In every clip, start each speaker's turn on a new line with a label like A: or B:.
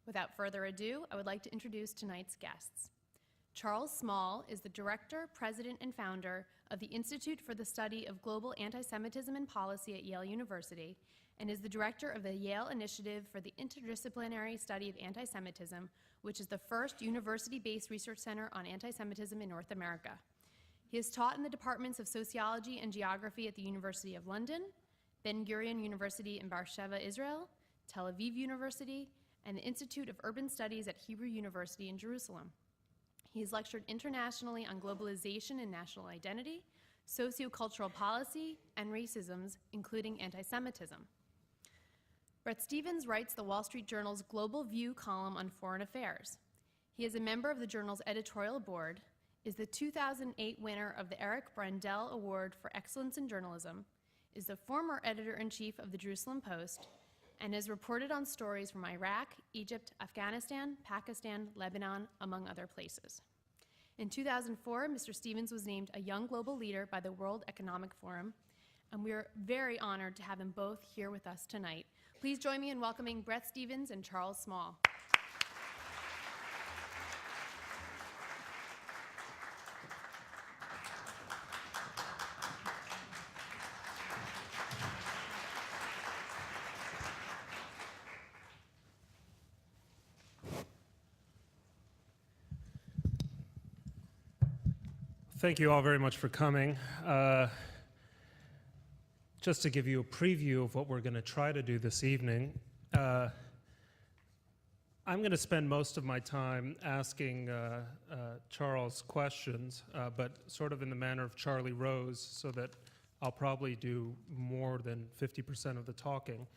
A: Without further ado, I would like to introduce tonight's guests. Charles Small is the director, president, and founder of the Institute for the Study of Global Anti-Semitism and Policy at Yale University, and is the director of the Yale Initiative for the Interdisciplinary Study of Anti-Semitism, which is the first university-based research center on anti-Semitism in North America. He has taught in the departments of Sociology and Geography at the University of London, Ben-Gurion University in Beersheba, Israel, Tel Aviv University, and the Institute of Urban Studies at Hebrew University in Jerusalem. He has lectured internationally on globalization and national identity, sociocultural policy, and racisms, including anti-Semitism. Bret Stephens writes the Wall Street Journal's Global View column on foreign affairs. He is a member of the journal's editorial board, is the 2008 winner of the Eric Brandel Award for Excellence in Journalism, is the former editor-in-chief of the Jerusalem Post, and has reported on stories from Iraq, Egypt, Afghanistan, Pakistan, Lebanon, among other places. In 2004, Mr. Stephens was named a Young Global Leader by the World Economic Forum, and we are very honored to have them both here with us tonight. Please join me in welcoming Bret Stephens and Charles Small.
B: Thank you all very much for coming. Just to give you a preview of what we're going to try to do this evening, I'm going to spend most of my time asking Charles questions, but sort of in the manner of Charlie Rose, so that I'll probably do more than 50% of the talking.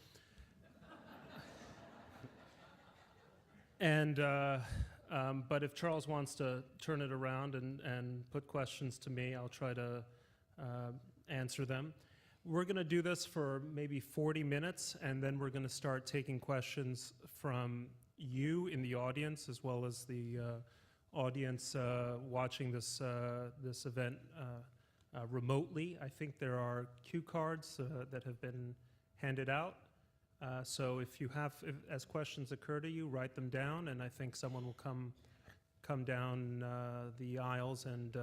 B: But if Charles wants to turn it around and put questions to me, I'll try to answer them. We're going to do this for maybe 40 minutes, and then we're going to start taking questions from you in the audience, as well as the audience watching this event remotely. I think there are cue cards that have been handed out. So if as questions occur to you, write them down, and I think someone will come down the aisles and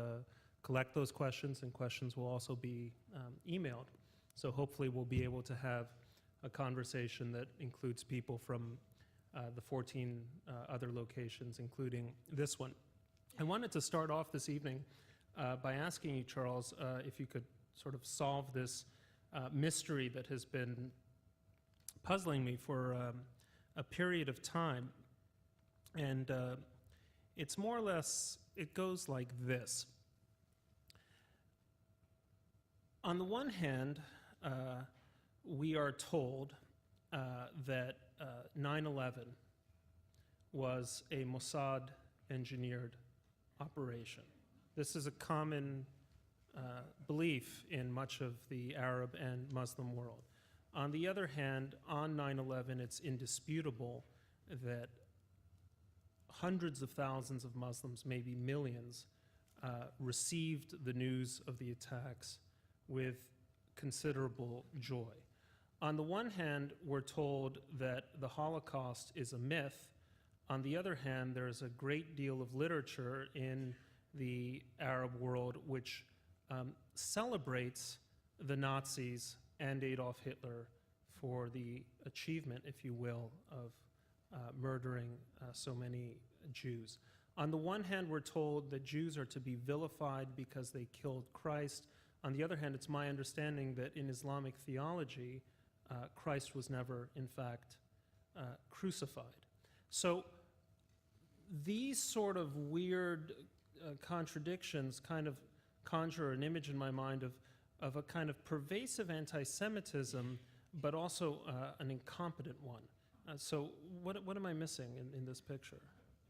B: collect those questions, and questions will also be emailed. So hopefully we'll be able to have a conversation that includes people from the 14 other locations, including this one. I wanted to start off this evening by asking you, Charles, if you could sort of solve this mystery that has been puzzling me for a period of time. And it's more or less, it goes like this. On the one hand, we are told that 9/11 was a Mossad-engineered operation. This is a common belief in much of the Arab and Muslim world. On the other hand, on 9/11, it's indisputable that hundreds of thousands of Muslims, maybe millions, received the news of the attacks with considerable joy. On the one hand, we're told that the Holocaust is a myth. On the other hand, there's a great deal of literature in the Arab world which celebrates the Nazis and Adolf Hitler for the achievement, if you will, of murdering so many Jews. On the one hand, we're told that Jews are to be vilified because they killed Christ. On the other hand, it's my understanding that in Islamic theology, Christ was never, in fact, crucified. So these sort of weird contradictions kind of conjure an image in my mind of a kind of pervasive anti-Semitism, but also an incompetent one. So what am I missing in this picture?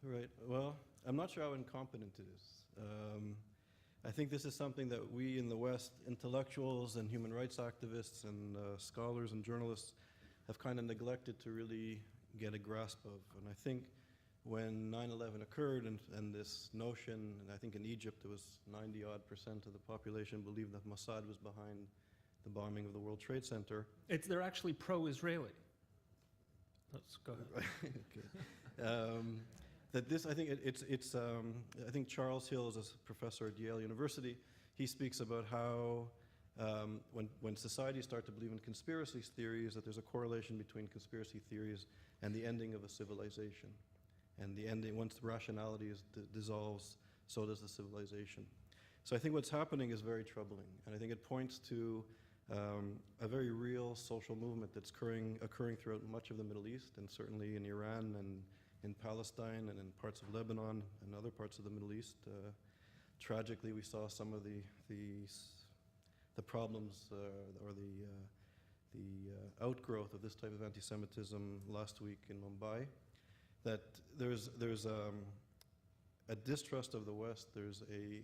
C: Right. Well, I'm not sure how incompetent it is. I think this is something that we in the West, intellectuals and human rights activists and scholars and journalists, have kind of neglected to really get a grasp of. And I think when 9/11 occurred and this notion, and I think in Egypt it was 90-odd% of the population believed that Mossad was behind the bombing of the World Trade Center.
B: They're actually pro-Israeli. Let's go ahead.
C: Okay. That this, I think I think Charles Hill is a professor at Yale University. He speaks about how when societies start to believe in conspiracy theories, that there's a correlation between conspiracy theories and the ending of a civilization. And the ending, once the rationality dissolves, so does the civilization. So I think what's happening is very troubling, and I think it points to a very real social movement that's occurring throughout much of the Middle East, and certainly in Iran and in Palestine and in parts of Lebanon and other parts of the Middle East. Tragically, we saw some of the problems or the outgrowth of this type of anti-Semitism last week in Mumbai. That there's a distrust of the West. There's a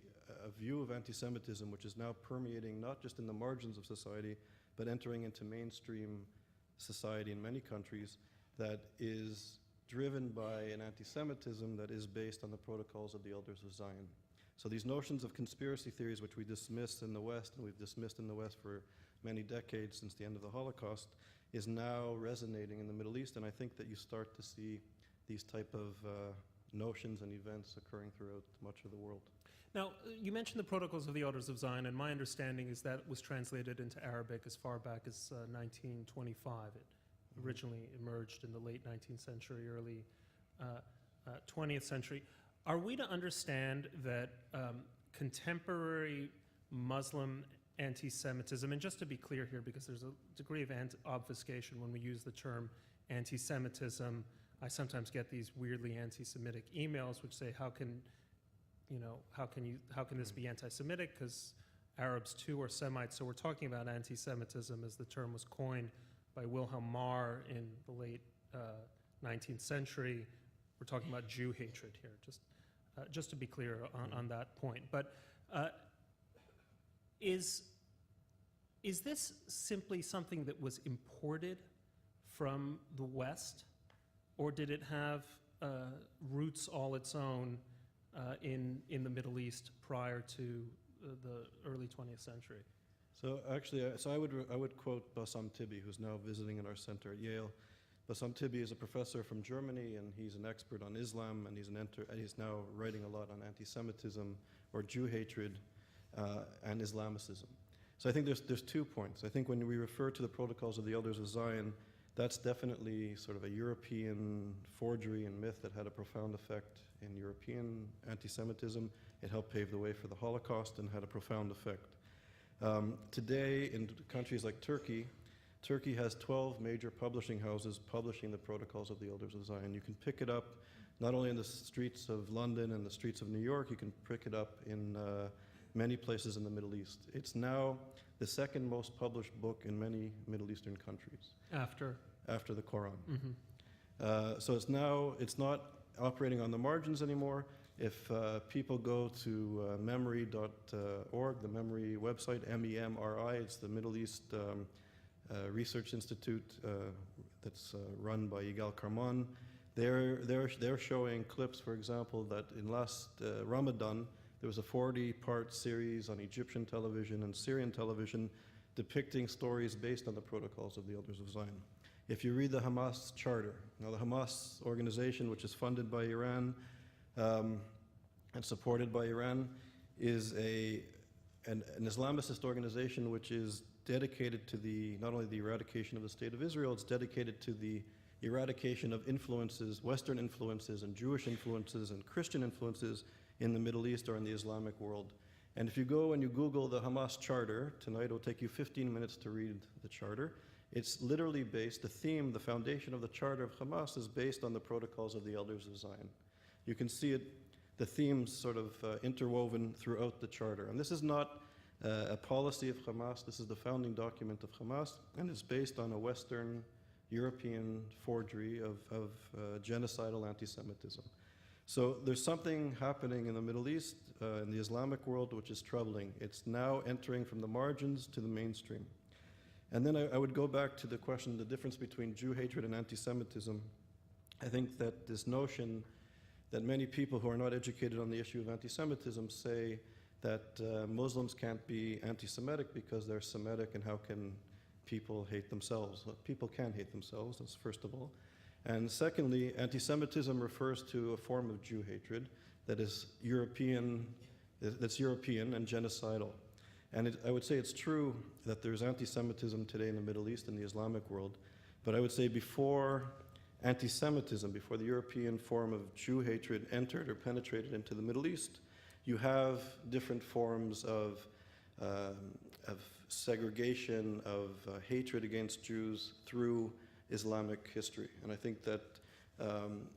C: view of anti-Semitism which is now permeating not just in the margins of society, but entering into mainstream society in many countries, that is driven by an anti-Semitism that is based on the protocols of the Elders of Zion. So these notions of conspiracy theories, which we dismiss in the West, and we've dismissed in the West for many decades since the end of the Holocaust, is now resonating in the Middle East, and I think that you start to see these type of notions and events occurring throughout much of the world.
B: Now, you mentioned the Protocols of the Elders of Zion, and my understanding is that was translated into Arabic as far back as 1925. It originally emerged in the late 19th century, early 20th century. Are we to understand that contemporary Muslim anti-Semitism, and just to be clear here, because there's a degree of obfuscation when we use the term anti-Semitism, I sometimes get these weirdly anti-Semitic emails which say, how can this be anti-Semitic? Because Arabs too are Semites. So we're talking about anti-Semitism as the term was coined by Wilhelm Marr in the late 19th century. We're talking about Jew hatred here, just to be clear on that point. But is this simply something that was imported from the West, or did it have roots all its own in the Middle East prior to the early 20th century?
C: So actually, I would quote Bassam Tibi, who's now visiting in our center at Yale. Bassam Tibi is a professor from Germany, and he's an expert on Islam, and he's now writing a lot on anti-Semitism or Jew hatred and Islamicism. So I think there's 2 points. I think when we refer to the Protocols of the Elders of Zion, that's definitely sort of a European forgery and myth that had a profound effect in European anti-Semitism. It helped pave the way for the Holocaust and had a profound effect. Today, in countries like Turkey has 12 major publishing houses publishing the Protocols of the Elders of Zion. You can pick it up not only in the streets of London and the streets of New York, you can pick it up in many places in the Middle East. It's now the second most published book in many Middle Eastern countries. After the Quran.
B: Mm-hmm.
C: So it's not operating on the margins anymore. If people go to memory.org, the Memory website, MEMRI, it's the Middle East Research Institute that's run by Yigal Karman. They're showing clips, for example, that in last Ramadan, there was a 40-part series on Egyptian television and Syrian television depicting stories based on the Protocols of the Elders of Zion. If you read the Hamas charter, now the Hamas organization, which is funded by Iran and supported by Iran, is an Islamicist organization which is dedicated to not only the eradication of the State of Israel, it's dedicated to the eradication of influences, Western influences and Jewish influences and Christian influences in the Middle East or in the Islamic world. And if you go and you Google the Hamas charter, tonight it'll take you 15 minutes to read the charter. It's literally based, the foundation of the charter of Hamas is based on the Protocols of the Elders of Zion. You can see the themes sort of interwoven throughout the charter. And this is not a policy of Hamas, this is the founding document of Hamas, and it's based on a Western European forgery of genocidal anti-Semitism. So there's something happening in the Middle East, in the Islamic world, which is troubling. It's now entering from the margins to the mainstream. And then I would go back to the question, the difference between Jew hatred and anti-Semitism. I think that this notion that many people who are not educated on the issue of anti-Semitism say that Muslims can't be anti-Semitic because they're Semitic, and how can people hate themselves? Well, people can hate themselves, that's first of all. And secondly, anti-Semitism refers to a form of Jew hatred that is European, that's European and genocidal. And I would say it's true that there's anti-Semitism today in the Middle East and the Islamic world, but I would say before anti-Semitism, before the European form of Jew hatred entered or penetrated into the Middle East, you have different forms of segregation, of hatred against Jews through Islamic history. And I think that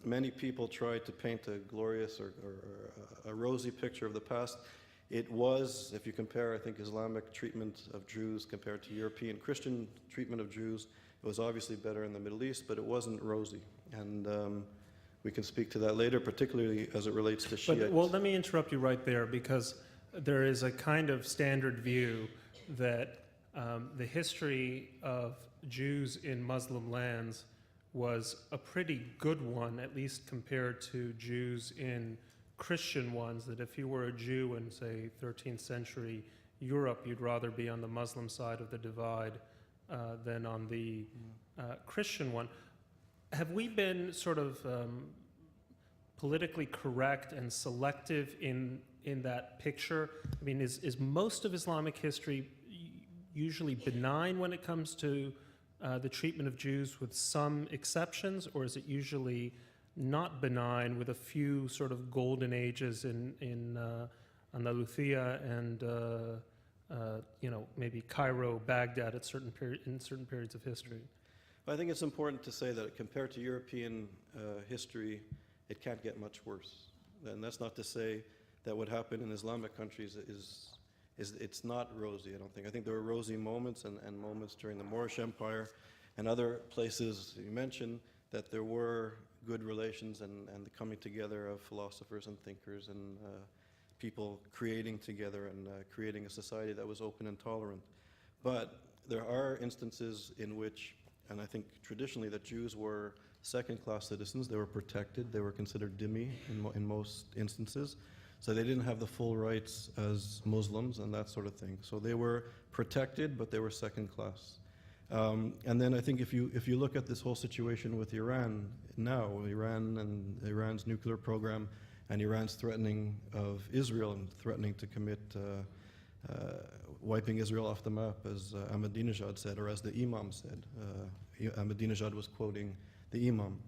C: many people try to paint a glorious or a rosy picture of the past. It was, if you compare, I think, Islamic treatment of Jews compared to European Christian treatment of Jews, it was obviously better in the Middle East, but it wasn't rosy. And we can speak to that later, particularly as it relates to Shiites.
B: But, well, let me interrupt you right there, because there is a kind of standard view that the history of Jews in Muslim lands was a pretty good one, at least compared to Jews in Christian ones, that if you were a Jew in, say, 13th century Europe, you'd rather be on the Muslim side of the divide than on the Christian one. Have we been sort of politically correct and selective in that picture? I mean, is most of Islamic history usually benign when it comes to the treatment of Jews, with some exceptions, or is it usually not benign with a few sort of golden ages in Andalusia and maybe Cairo, Baghdad in certain periods of history?
C: I think it's important to say that compared to European history, it can't get much worse. And that's not to say that what happened in Islamic countries is it's not rosy, I don't think. I think there were rosy moments and moments during the Moorish Empire and other places you mentioned that there were good relations and the coming together of philosophers and thinkers and people creating together and creating a society that was open and tolerant. But there are instances in which, and I think traditionally, that Jews were second-class citizens. They were protected. They were considered dhimmi in most instances. So they didn't have the full rights as Muslims and that sort of thing. So they were protected, but they were second class. And then I think if you look at this whole situation with Iran now, Iran and Iran's nuclear program and Iran's threatening of Israel and threatening to commit wiping Israel off the map, as Ahmadinejad said, or as the Imam said. Ahmadinejad was quoting the Imam.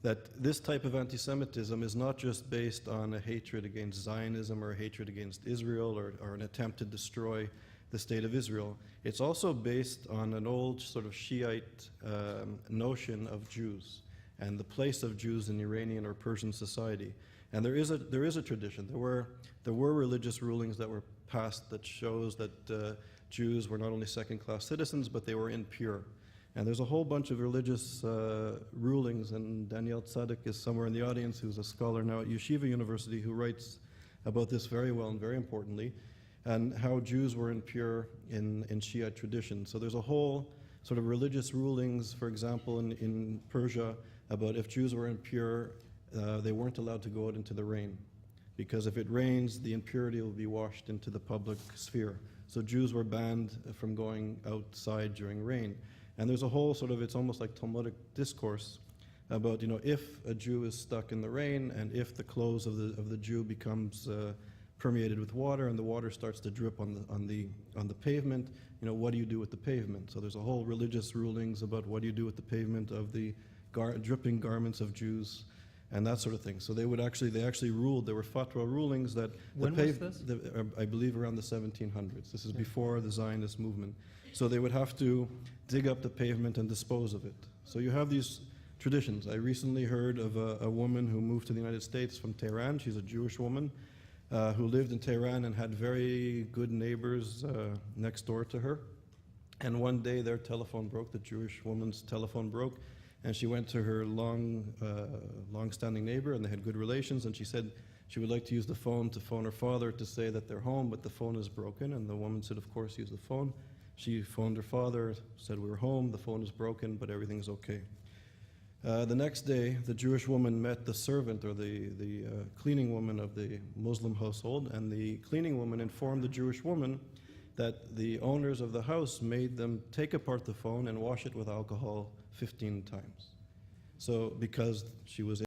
C: That this type of anti-Semitism is not just based on a hatred against Zionism or a hatred against Israel or an attempt to destroy the state of Israel. It's also based on an old sort of Shiite notion of Jews and the place of Jews in Iranian or Persian society. And there is a tradition. There were religious rulings that were passed that shows that Jews were not only second-class citizens, but they were impure. And there's a whole bunch of religious rulings, and Danielle Tzadok is somewhere in the audience, who's a scholar now at Yeshiva University, who writes about this very well and very importantly, and how Jews were impure in Shiite tradition. So there's a whole sort of religious rulings, for example, in Persia, about if Jews were impure, they weren't allowed to go out into the rain, because if it rains, the impurity will be washed into the public sphere. So Jews were banned from going outside during rain. And there's a whole sort of, it's almost like Talmudic discourse about, if a Jew is stuck in the rain and if the clothes of the Jew becomes permeated with water and the water starts to drip on the pavement, what do you do with the pavement? So there's a whole religious rulings about what do you do with the pavement of the dripping garments of Jews and that sort of thing. So they actually ruled, there were fatwa rulings that...
B: When was this?
C: I believe around the 1700s. This is before the Zionist movement. So they would have to dig up the pavement and dispose of it. So you have these traditions. I recently heard of a woman who moved to the United States from Tehran. She's a Jewish woman who lived in Tehran and had very good neighbors next door to her. And one day their telephone broke, the Jewish woman's telephone broke, and she went to her long-standing neighbor, and they had good relations, and she said she would like to use the phone to phone her father to say that they're home, but the phone is broken, and the woman said, of course, use the phone. She phoned her father, said we were home, the phone is broken, but everything's okay. The next day, the Jewish woman met the servant or the cleaning woman of the Muslim household, and the cleaning woman informed the Jewish woman that the owners of the house made them take apart the phone and wash it with alcohol 15 times. So because she was